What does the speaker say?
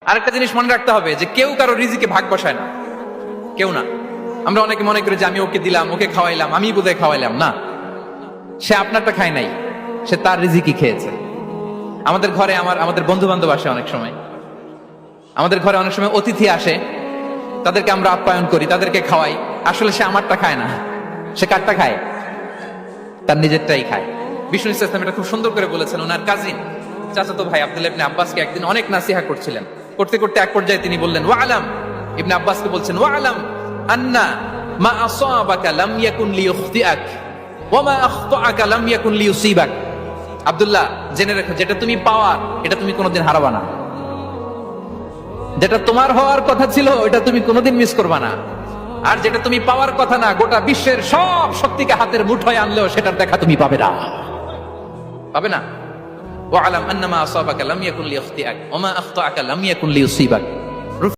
আরেকটা জিনিস মনে রাখতে হবে যে কেউ কারো রিজিকে ভাগ বসায় না, কেউ না। আমরা অনেকে মনে করি যে আমি ওকে দিলাম, ওকে খাওয়াইলাম, আমি বোধহয় খাওয়াইলাম। না, সে আপনারটা খায় নাই, সে তার রিজিকই খেয়েছে। আমাদের ঘরে আমাদের বন্ধু বান্ধব আসে অনেক সময়, আমাদের ঘরে অনেক সময় অতিথি আসে, তাদেরকে আমরা আপ্যায়ন করি, তাদেরকে খাওয়াই। আসলে সে আমারটা খায় না, সে কারটা খায়? তার নিজেরটাই খায়। বিষ্ণু ইসলাম এটা খুব সুন্দর করে বলেছেন। ওনার কাজিন চাচাতো ভাই আব্দুল্লাহ ইবনে আব্বাসকে একদিন অনেক নাসিহা করছিলেন। করতে করতে এক পর্যায়ে তিনি বললেন, ওয়া আলাম, ইবনে আব্বাসকে বলছেন, ওয়া আলাম আন্না মা আসাবাকা লাম ইয়াকুন লিইখতিআক ওয়া মা আখতাআকা লাম ইয়াকুন লিইউসিবাক। আব্দুল্লাহ, জেনে রাখো, যেটা তুমি পাওয়ার এটা তুমি কোনোদিন হারাবা না। যেটা তোমার হওয়ার কথা ছিল ওটা তুমি কোনোদিন মিস করবা না। আর যেটা তুমি পাওয়ার কথা না, গোটা বিশ্বের সব শক্তিকে হাতের মুঠোয় আনলেও সেটার দেখা তুমি পাবে না, পাবে না। ওয়া আলাম আন্না মা আসাবাকা লাম ইয়াকুন লিইখতিআক ওয়া মা আখতাআকা লাম ইয়াকুন লিইউসিবাক।